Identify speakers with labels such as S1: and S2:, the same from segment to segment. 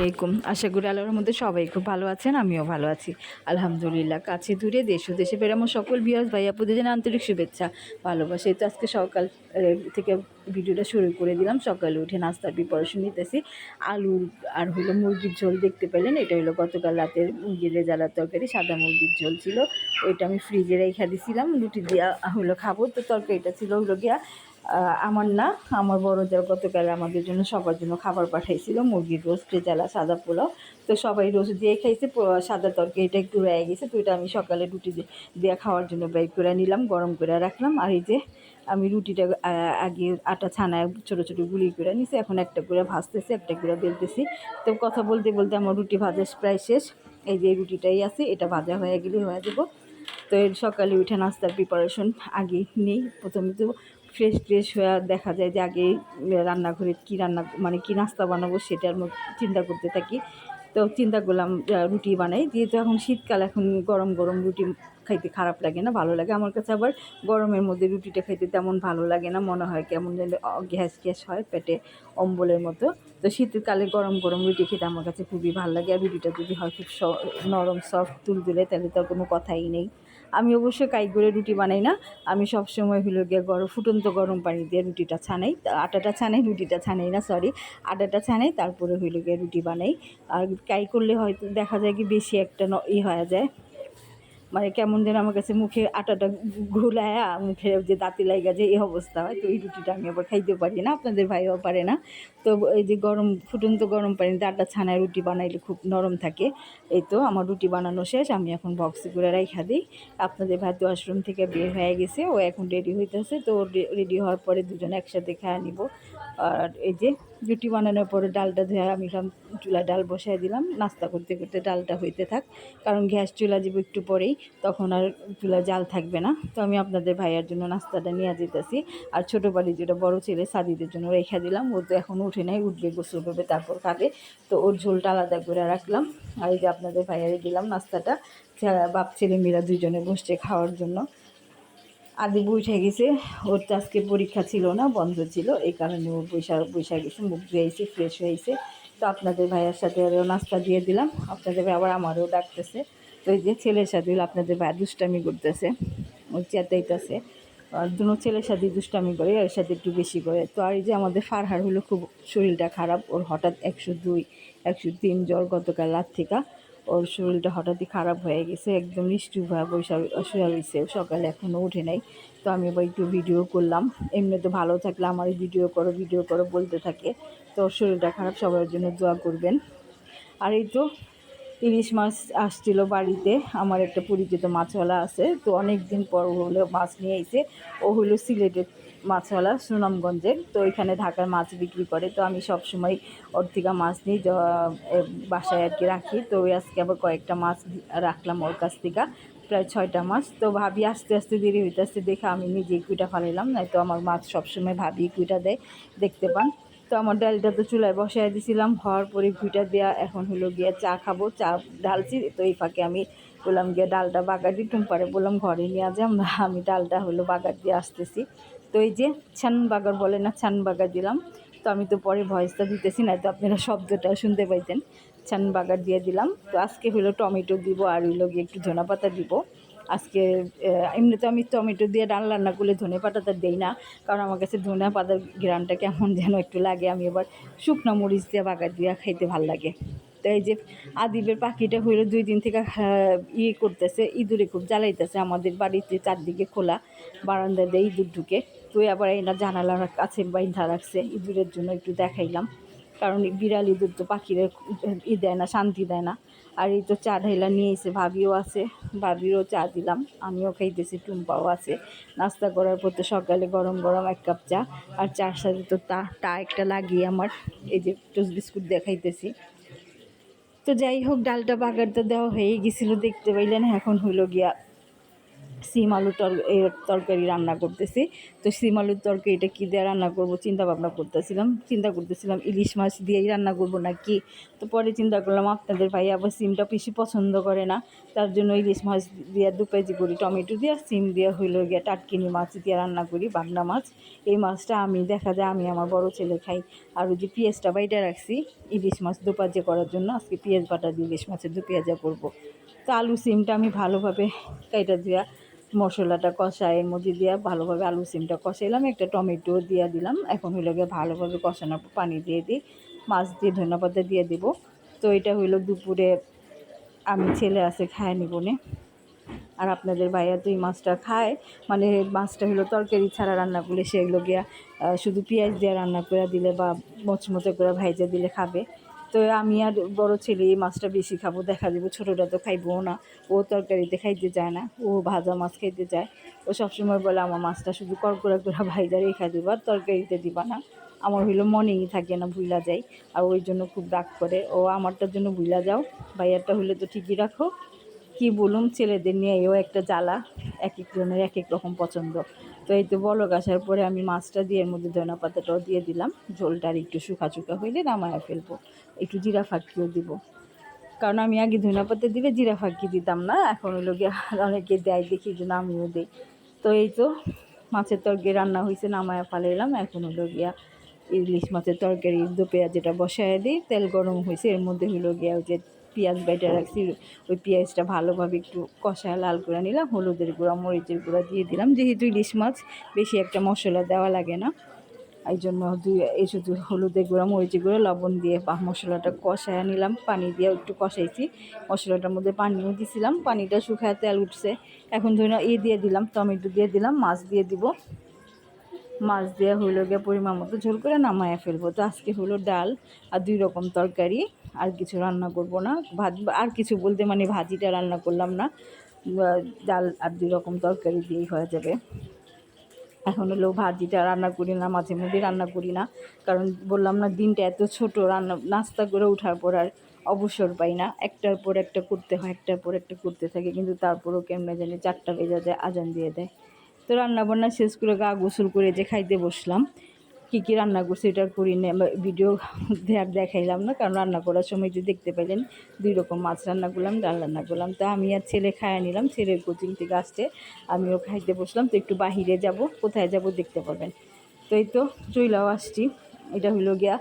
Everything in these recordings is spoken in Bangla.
S1: আলাইকুম। আশা করি আল্লাহর মধ্যে সবাই খুব ভালো আছেন, আমিও ভালো আছি আলহামদুলিল্লাহ। কাছে দূরে দেশ ও দেশে বেড়ে আমার সকল ভিউয়ার্স ভাই আপুদের জানাই আন্তরিক শুভেচ্ছা, ভালোবাসা। এই তো আজকে সকাল থেকে ভিডিওটা শুরু করে দিলাম। সকালে উঠে নাস্তার প্রিপারেশন নিতেছি। আলু আর হলো মুরগির ঝোল দেখতে পেলেন, এটা হলো গতকাল রাতের মুরগির রেজালার তরকারি, সাদা মুরগির ঝোল ছিল। ওইটা আমি ফ্রিজে রেখে দিয়েছিলাম, রুটি দিয়া হলো খাবো। তো তরকারিটা ছিল হলো গিয়া আমার না, আমার বড় যা গতকাল আমাদের জন্য সবার জন্য খাবার পাঠাইছিল, মুরগির রোস্ট, রেজালা, সাদা পোলাও। তো সবাই রোস্ট দিয়ে খাইছে, সাদা তরকারিটা একটু রয়ে গেছে। তো এটা আমি সকালে রুটি দিয়ে খাওয়ার জন্য বের করে নিলাম, গরম করে রাখলাম। আর এই যে আমি রুটিটা আগে আটা ছানায় ছোটো ছোটো গুলি করে নিছি, এখন একটা করে ভাজতেছি, একটা করে বেলতেছি। তো কথা বলতে বলতে আমার রুটি ভাজা প্রায় শেষ। এই যে রুটিটাই আছে, এটা ভাজা হয়ে গেলে হয়ে দেবো। তো এর সকালে উঠে নাস্তার প্রিপারেশন আগে নিই। প্রথমে তো ফ্রেশ হয়ে দেখা যায় যে আগে রান্নাঘরে কী রান্না মানে কী নাস্তা বানাবো সেটার চিন্তা করতে থাকি। তো চিন্তা করলাম রুটি বানাই, যেহেতু এখন শীতকাল, এখন গরম গরম রুটি খাইতে খারাপ লাগে না, ভালো লাগে আমার কাছে। আবার গরমের মধ্যে রুটিটা খাইতে তেমন ভালো লাগে না, মনে হয় কেমন যেন গ্যাস হয় পেটে, অম্বলের মতো। তো শীতকালে গরম গরম রুটি খেতে আমার কাছে খুবই ভালো লাগে। আর রুটিটা যদি হয় খুব নরম সফট তুলতুলে, তাহলে তার কোনো কথাই নেই। আমি অবশ্য কাই করে রুটি বানাই না, আমি সবসময় হলো গিয়ে ফুটন্ত গরম পানি দিয়ে রুটিটা ছানাই, আটাটা ছানাই, রুটিটা ছানাই না, সরি, আটাটা ছানাই, তারপরে হলো গিয়ে রুটি বানাই। আর কাই করলে হয়তো দেখা যায় কি বেশি একটা হয়ে যায়, মানে কেমন যেন আমার কাছে মুখে আটাটা ঘুলায়া মুখে যে দাঁতি লাগা যে এই অবস্থা হয়। তো এই রুটিটা আমি আবার খাইতে পারি না, আপনাদের ভাইও পারে না। তো এই যে ফুটন্ত গরম পানিতে আটা ছানায় রুটি বানাইলে খুব নরম থাকে। এই তো আমার রুটি বানানো শেষ, আমি এখন বক্সে করে রাইখা দিই। আপনাদের ভাই তো ওয়াশরুম থেকে বের হয়ে গেছে, ও এখন রেডি হইতেছে। তো রেডি হওয়ার পরে দুজনে একসাথে খাওয়া নিব। আর এই যে রুটি বানানোর পরে ডালটা ধুয়ে আমি চুলা ডাল বসাই দিলাম, নাস্তা করতে করতে ডালটা হইতে থাক, কারণ গ্যাস চুলা যাব একটু পরেই, তখন আর চুলা জাল থাকবে না। তো আমি আপনাদের ভাইয়ার জন্য নাস্তাটা নিয়ে যেতেছি। আর ছোটো বাড়ি যেটা বড় ছেলে সাদিদের জন্য রেখে দিলাম, ও তো এখন উঠে নেয়, উঠবে গোসল করবে তারপর খাবে। তো ওর ঝোলটা আলাদা করে রাখলাম। আর এই যে আপনাদের ভাইয়ারে দিলাম নাস্তাটা, বাপ ছেলে মেয়েরা দুজনে বসছে খাওয়ার জন্য। আদিবু উঠে গেছে, ওর তো আজকে পরীক্ষা ছিল না, বন্ধ ছিল, এই কারণে ও বৈশা গেছে, মুখ ধুয়েছে, ফ্রেশ হয়েছে। তো আপনাদের ভাইয়ের সাথে আরও নাস্তা দিয়ে দিলাম। আপনাদের ভাই আবার আমারও ডাকতেছে। তো এই যে ছেলের সাথে আপনাদের ভাই দুষ্টামি করতেছে, ও চেতাইতেছে। আর দুনো ছেলের সাথে দুষ্টামি করে, এর সাথে একটু বেশি করে। তো আর এই যে আমাদের ফারহার হলো খুব শরীরটা খারাপ, ওর হঠাৎ 102 103 জ্বর গতকাল রাত থেকে। ওর শরীরটা হঠাৎই খারাপ হয়ে গেছে, একদম নিষ্ঠুর হয়ে শুয়ে রয়েছে, সকালে এখনও উঠে নাই। তো আমি এবার একটু ভিডিও করলাম। এমনি তো ভালো থাকলে আমার ভিডিও করো বলতে থাকে। তো ওর শরীরটা খারাপ, সবার জন্য দোয়া করবেন। আর এই তো ইলিশ মাছ আসছিল বাড়িতে, আমার একটা পরিচিত মাছওয়ালা আছে, তো অনেক দিন পর হলো মাছ নিয়ে এসে। ও হলো সিলেটের মাছওয়ালা, সুনামগঞ্জের। তো এখানে ঢাকার মাছ বিক্রি করে, তো আমি সবসময় ওর থেকে মাছ নিই, বাসায় আর কি রাখি। তো আজকে আবার কয়েকটা মাছ রাখলাম ওর কাছ থেকে, প্রায় 6টা মাছ। তো ভাবি আস্তে আস্তে দেরি হইতেছে দেখে আমি নিজেই কুইটা ফালাইলাম, নয়তো আমার মাছ সবসময় ভাবি কুইটা দেয়, দেখতে পান। তো আমার ডালটা তো চুলায় বসাই দিয়েছিলাম, হওয়ার পরে ঘুইটা দেওয়া, এখন হলো গিয়ে চা খাবো, চা ঢালছি। তো এই ফাঁকে আমি বললাম গিয়ে ডালটা বাগার দিই, টুম্পারে বললাম ঘরে নিয়ে যাই আমরা, আমি ডালটা হলো বাগার দিয়ে আসতেছি। তো এই যে ছান বাগার বলে না, ছান বাগার দিলাম। তো আমি তো পরে ভয়েসটা দিতেছি না, তো আপনারা শব্দটাও শুনতে পাইতেন। ছান বাগার দিয়ে দিলাম। তো আজকে হলো টমেটো দিব, আর হলো গিয়ে একটু ধনেপাতা দিব আজকে। এমনিতে আমি টমেটো দিয়ে ডাল রান্না করলে ধনে পাতাটা দেই না, কারণ আমার কাছে ধনে পাতার ঘ্রাণটা কেমন যেন একটু লাগে। আমি এবার শুকনো মরিচ দিয়ে বাগার দিয়ে খাইতে ভাল লাগে। তো এই যে আদিবের পাখিটা হইলো 2 দিন থেকে করতেছে, ইঁদুরে খুব জ্বালাইতেছে। আমাদের বাড়িতে চারদিকে খোলা, বারান্দা দিয়ে ইঁদুর ঢুকে। তো আবার এনা জানালার কাছে বাইন্ধা রাখছে, ইঁদুরের জন্য একটু দেখাইলাম, কারণ বিড়াল ইঁদুর তো পাখিরে দেয় না, শান্তি দেয় না। আর এই তো চা ঢাইলা নিয়ে এসে ভাবিও আছে, ভাবিরও চা দিলাম, আমিও খাইতেছি, টুম্পাও আছে। নাস্তা করার পর তো সকালে গরম গরম 1 কাপ চা, আর চার সাথে তো টা একটা লাগিয়ে আমার এই যে টোস্ট বিস্কুট দিয়ে খাইতেছি। তো যাই হোক, ডালটা বাগারটা দেওয়া হয়ে গেছিলো, দেখতে পাইলেন। এখন হইল গিয়া সিম আলুর তরকারি রান্না করতেছি। তো সিম আলুর তরকারিটা কী দিয়ে রান্না করবো চিন্তা ভাবনা করতেছিলাম ইলিশ মাছ দিয়েই রান্না করবো নাকি। তো পরে চিন্তা করলাম আপনাদের ভাই আবার সিমটা বেশি পছন্দ করে না, তার জন্য ইলিশ মাছ দিয়ে 2 কেজি করি, টমেটো দিয়ে সিম দিয়ে হইলো গিয়ে টাটকিনি মাছ দিয়ে রান্না করি, বাগনা মাছ। এই মাছটা আমি দেখা যায় আমি আমার বড় ছেলে খাই। আর ওই যে পেঁয়াজটা বাইটা রাখছি ইলিশ মাছ দুপাজে করার জন্য, আজকে পেঁয়াজ বাটা দিয়ে ইলিশ মাছের দুপেঁয়াজা করবো। তো আলু সিমটা আমি ভালোভাবে কাইটা দিয়া মশলাটা কষায় এর মধ্যে দিয়া ভালোভাবে আলু সিমটা কষাইলাম, একটা টমেটো দিয়ে দিলাম। এখন হইলো গিয়ে ভালোভাবে কষানোর পর পানি দিয়ে দিই, মাছ দিয়ে ধনেপাতা দিয়ে দিব। তো এটা হইলো দুপুরে আমি ছেলে আছে খায় নিবনে। আর আপনাদের ভাইয়া তো এই মাছটা খায়, মানে মাছটা হলো তরকারি ছাড়া রান্না করলে সেগুলো গিয়া শুধু পেঁয়াজ দিয়ে রান্না করে দিলে বা মচমচে করে ভাইজা দিলে খাবে। তো আমি আর বড় ছেলে এই মাছটা বেশি খাবো, দেখা দেবো ছোটোটা তো খাইবও না, ও তরকারিতে খাইতে চায় না, ও ভাজা মাছ খাইতে চায়। ও সবসময় বলে আমার মাছটা শুধু কড়কড়া করে ভাইজা রেখা দিবা, তরকারিতে দিবা না। আমার হইলো মনেই থাকে না, ভুলা যাই, আর ওই জন্য খুব রাগ করে। ও আমারটার জন্য ভুলা যাও, ভাইয়ারটা হলে তো ঠিকই রাখো। কি বলুম, ছেলেদের নিয়ে এও একটা জ্বালা, এক একজনের এক এক রকম পছন্দ। তো এই তো বলক আসার পরে আমি মাছটা দিয়ে এর মধ্যে ধনা পাতাটাও দিয়ে দিলাম, ঝোলটা আর একটু শুকা শুকা হইলে নামায়া ফেলবো। একটু জিরা ফাঁকিও দিব, কারণ আমি আগে ধনা পাতা দিলে জিরা ফাঁকি দিতাম না, এখন হলো গিয়ে অনেকে দেয় দেখি যে আমিও দিই। তো এই তো মাছের তরকারি রান্না হয়েছে, নামায়া ফেলাইলাম। এখন হলো গিয়া ইলিশ মাছের তরকারি দো পেঁয়াজটা বসায় দিই, তেল গরম হয়েছে, এর মধ্যে হলো গিয়া ওই যে পেঁয়াজ বাইটা রাখছি ওই পেঁয়াজটা ভালোভাবে একটু কষায় লাল করে নিলাম, হলুদের গুঁড়া মরিচের গুঁড়া দিয়ে দিলাম। যেহেতু ইলিশ মাছ বেশি একটা মশলা দেওয়া লাগে না, এই জন্য এই শুধু হলুদের গুঁড়া মরিচের গুঁড়া লবণ দিয়ে বা মশলাটা কষায় নিলাম, পানি দিয়ে একটু কষাইছি, মশলাটার মধ্যে পানিও দিয়েছিলাম, পানিটা শুকায় তেল উঠছে। এখন ধরুন দিয়ে দিলাম, টমেটো দিয়ে দিলাম, মাছ দিয়ে দিব, মাছ দিয়ে হইলো গিয়ে পরিমাণ মতো ঝোল করে নামায়া ফেলবো। তো আজকে হলো ডাল আর 2 রকম তরকারি, আর কিছু রান্না করব না। আর কিছু বলতে মানে ভাজিটা রান্না করলাম না, ডাল আর 2 রকম তরকারি দিয়েই হয়ে যাবে। এখন হলো ভাজিটা রান্না করি না, মাঝে মধ্যে রান্না করি না, কারণ বললাম না দিনটা এত ছোট, নাস্তা করে ওঠার পর আর অবসর পাই না, একটার পর একটা করতে হয়, একটার পর একটা করতে থাকে, কিন্তু তারপরও কেমনে জানি 4টা বেজে যায়, আজান দিয়ে দেয়। তো রান্নাবান্না শেষ করে গা গোসল করে যে খাইতে বসলাম, কী কী রান্না করছি এটা করি না, ভিডিও দেখাইলাম না, কারণ রান্না করার সময় যে দেখতে পেলেন 2 রকম মাছ রান্না করলাম, ডাল রান্না করলাম। তো আমি আর ছেলে খাইয়া নিলাম, ছেলের কোচিং থেকে আসছে, আমিও খাইতে বসলাম। তো একটু বাহিরে যাব, কোথায় যাব দেখতে পাবেন। তো এই তো চইলাও আসছি, এটা হইল গিয়া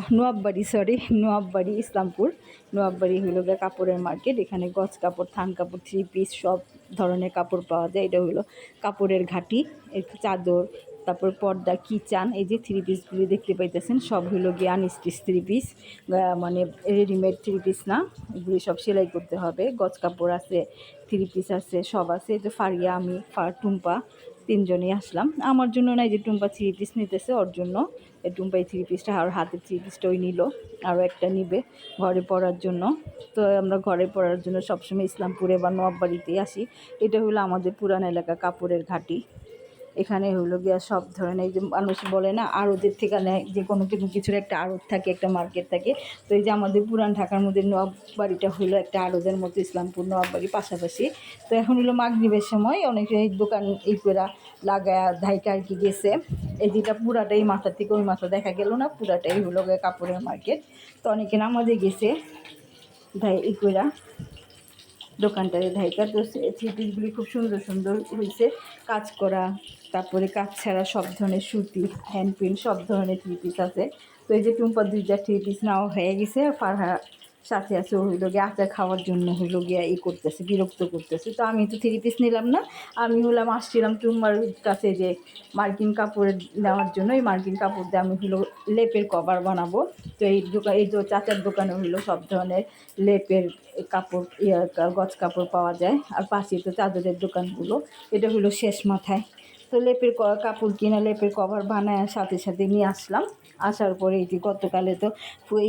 S1: নোয়াববাড়ি ইসলামপুর। নোয়াববাড়ি হইল গিয়া কাপড়ের মার্কেট, এখানে গজ কাপড়, থান কাপড়, 3 পিস সব ধরনের কাপড় পাওয়া যায়। এটা হইলো কাপড়ের ঘাঁটি, এর চাদর, তারপর পর্দা, কিচান, এই যে 3 পিসগুলি দেখতে পাইতেছেন সব হইল গিয়ে আনস্টিচ 3 পিস, মানে রেডিমেড 3 পিস না, এগুলি সব সেলাই করতে হবে। গজ কাপড় আছে, 3 পিস আছে, সব আছে। এই যে ফারিয়া, আমি, টুম্পা 3জনই আসলাম। আমার জন্য না, এই যে টুম্পা 3 পিস নিতেছে, ওর জন্য এই টুম্পা এই 3 পিসটা, আর হাতের 3 পিসটা ওই নিল, আরও একটা নিবে ঘরে পরার জন্য। তো আমরা ঘরে পরার জন্য সবসময় ইসলামপুরে বা নোয়াববাড়িতেই আসি। এটা হলো আমাদের পুরান এলাকা কাপড়ের ঘাঁটি। এখানে হইলো গিয়া সব ধরনের, এই যে মানুষ বলে না আড়তের থেকে নেয়, যে কোনো কিছুর একটা আড়ত থাকে, একটা মার্কেট থাকে। তো এই যে আমাদের পুরান ঢাকার মধ্যে নোয়াববাড়িটা হইলো একটা আড়তের মতো, ইসলামপুর নোয়াববাড়ি পাশাপাশি। তো এখন হলো মাগরিবের সময় অনেকে এই দোকান এই করে লাগায় ধাইকা আর কি গেছে। এই যেটা পুরাটাই মাথা থেকে ওই মাথা দেখা গেল না, পুরাটাই হলো গিয়ে কাপড়ের মার্কেট। তো অনেকে নামাজে গেছে এই কইরা দোকানটারে ধাইকা। তো থ্রি পিসগুলি খুব সুন্দর সুন্দর হয়েছে, কাজ করা, তারপরে কাজ ছাড়া সব ধরনের সুতি, হ্যান্ড প্রিন্ট সব ধরনের 3 পিস আছে। তো এই যে টুম্পা 2টা 3 পিস নেওয়া হয়ে গেছে, ফারহা সাথে আছে, ও হইলো গিয়ে আচার খাওয়ার জন্য হইলো গিয়া করতেছে, বিরক্ত করতেছে। তো আমি তো 3 পিস নিলাম না, আমি আসছিলাম টুম্বার কাছে যে মার্কিন কাপড়ের নেওয়ার জন্য। এই মার্কিন কাপড় দিয়ে আমি হইলো লেপের কভার বানাবো। তো এই যে চাচার দোকানে হইলো সব ধরনের লেপের কাপড়, গজ কাপড় পাওয়া যায়, আর পাশে তো চাদরের দোকানগুলো। এটা হলো শেষ মাথায়। তো লেপের কাপড় কিনা, লেপের কভার বানায় সাথে সাথে নিয়ে আসলাম। আসার পরে এই যে গতকালে তো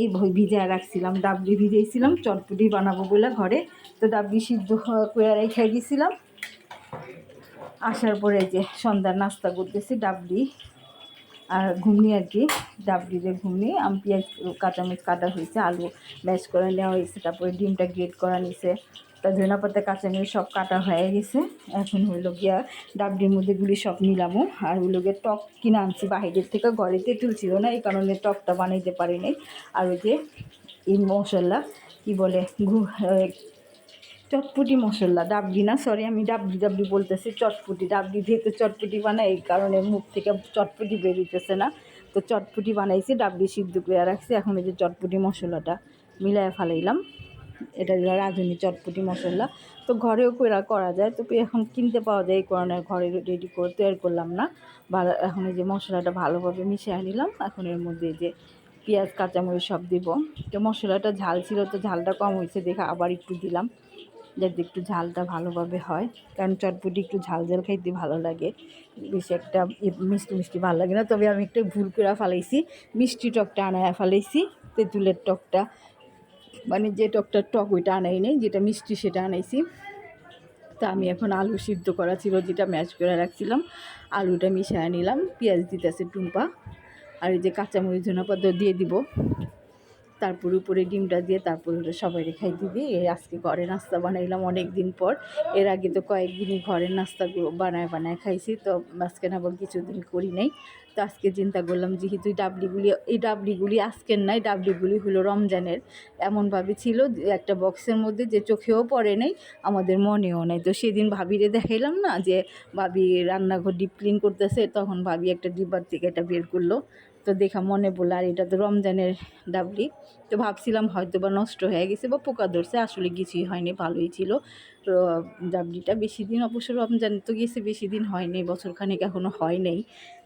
S1: এই ভিজায় রাখছিলাম, ডাবলি ভিজিয়েছিলাম চটপটি বানাবো বলে ঘরে। তো ডাবলি সিদ্ধ করে রেখে গেছিলাম। আসার পরে এই যে সন্ধ্যার নাস্তা করতেছি, ডাবলি আর ঘুগনি আর কি, ডাবলিরে ঘুগনি। পেঁয়াজ কাঁচামরিচ কাটা হয়েছে, আলু ম্যাশ করে নেওয়া হয়েছে, তারপরে ডিমটা গ্রেট করা নিছে, তা ধনিয়া পাতা কাঁচামরিচ সব কাটা হয়ে গেছে। এখন হইলো গিয়া ডাবডির মধ্যে গুলি সব নিলামও। আর হইলো গিয়ে টক কিনে আনছি বাহিরের থেকে, ঘরে তেঁতুল ছিল না, এই কারণে টকটা বানাইতে পারি নাই। আর ওই যে এই মশলা কী বলে চটপটি মশলা, ডাবডি না, সরি আমি ডাবডি ডাবডি বলতেছি, চটপটি। ডাবডি যেহেতু চটপটি বানাই, এই কারণে মুখ থেকে চটপটি বেরিয়েছে না। তো চটপটি বানাইছি, ডাবডি সিদ্ধ করে রাখছি। এখন এই যে চটপটি মশলাটা মিলায় ফেলাইলাম, এটা রাঁধুনি চটপটি মশলা। তো ঘরেও করা যায়, তো এখন কিনতে পাওয়া যায়, এই কারণে ঘরে রেডি করে তৈরি করলাম না। ভালো, এখন এই যে মশলাটা ভালোভাবে মিশিয়ে নিলাম। এখন এর মধ্যে যে পেঁয়াজ কাঁচামরিচ সব দিব। তো মশলাটা ঝাল ছিল, তো ঝালটা কম হয়েছে দেখে আবার একটু দিলাম, যাতে একটু ঝালটা ভালোভাবে হয়, কারণ চটপটি একটু ঝাল ঝাল খাইতে ভালো লাগে, বেশি একটা মিষ্টি মিষ্টি ভালো লাগে না। তবে আমি একটা ভুল করে ফেলাইছি, মিষ্টি টকটা আনায় ফেলাইছি, তেঁতুলের টকটা, মানে যে টকটা টক ওইটা আনাই নেই, যেটা মিষ্টি সেটা আনাইছি। তা আমি এখন আলু সিদ্ধ করা ছিল, যেটা ম্যাশ করে রাখছিলাম, আলুটা মিশিয়ে নিলাম, পেঁয়াজ দিতেছে টুম্পা, আর এই যে কাঁচামরিচ ধনেপাতা দিয়ে দিব, তারপর উপরে ডিমটা দিয়ে তারপর হলো সবাই খাই দিবি। এই আজকে ঘরে নাস্তা বানাইলাম অনেক দিন পর। এর আগে তো কয়েকদিনই ঘরের নাস্তাগুলো বানায় খাইছি, তো আজকে আবার কিছুদিন করি নাই। তো আজকে চিন্তা করলাম যেহেতু এই ডাবলিগুলি আজকের নাই, ডাবলিগুলি হলো রমজানের। এমনভাবে ছিল যে একটা বক্সের মধ্যে, যে চোখেও পড়ে নাই, আমাদের মনেও নাই। তো সেদিন ভাবিরে দেখাইলাম না যে ভাবি রান্নাঘর ডিপ ক্লিন করতেছে, তখন ভাবি একটা ডিব্বার থেকে এটা বের করলো, তো দেখা মনে পড়লো আর এটা তো রমজানের ডাবলি। তো ভাবছিলাম হয়তো বা নষ্ট হয়ে গেছে বা পোকা ধরছে, আসলে কিছুই হয়নি, ভালোই ছিল। তো ডাবলিটা বেশি দিন, অবশ্য রমজান তো গেছে, বেশি দিন হয়নি, বছরখানেক এখনও হয় নাই,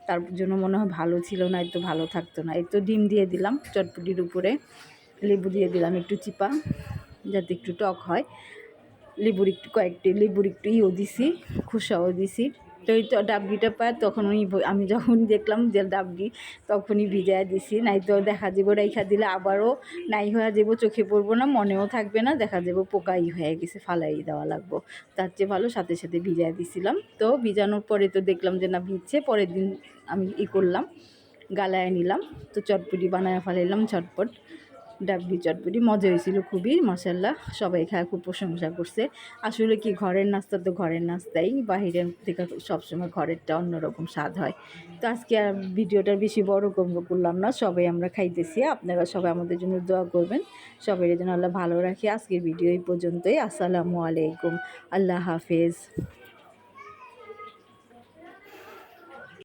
S1: তার জন্য মনে হয় ভালো ছিল না, একটু ভালো থাকতো না। এই তো ডিম দিয়ে দিলাম চটপটির উপরে, লেবু দিয়ে দিলাম একটু চিপা, যাতে একটু টক হয়। লেবুর একটু দিছি, খোসাও দিছি। তো এই ডাবলিটা পায় তখন আমি যখন দেখলাম যে ডাবলি, তখনই ভিজায় দিছি, নাই তো দেখা যাবো রেখা দিলে আবারও নাই হয়ে যাবো, চোখে পড়বো না, মনেও থাকবে না, দেখা যাবো পোকাই হয়ে গেছে, ফালাই দেওয়া লাগবো। তার চেয়ে ভালো সাথে সাথে ভিজায় দিছিলাম। তো ভিজানোর পরে তো দেখলাম যে না ভিজছে, পরের দিন আমি করলাম, গালায় নিলাম। তো চটপটি বানায় ফেলাইলাম ঝটপট, ডাবলি চটপটি মজা হয়েছিল খুবই, মাশাআল্লাহ, সবাই খায় খুব প্রশংসা করছে। আসলে কি, ঘরের নাস্তা তো ঘরের নাস্তাই, বাহিরের থেকে সবসময় ঘরেরটা অন্যরকম স্বাদ হয়। তো আজকে আর ভিডিওটা বেশি বড় করলাম না, সবাই আমরা খাইতেছি, আপনারা সবাই আমাদের জন্য দোয়া করবেন, সবাই যেন আল্লাহ ভালো রাখে। আজকের ভিডিও এই পর্যন্তই। আসসালামু আলাইকুম, আল্লাহ হাফেজ।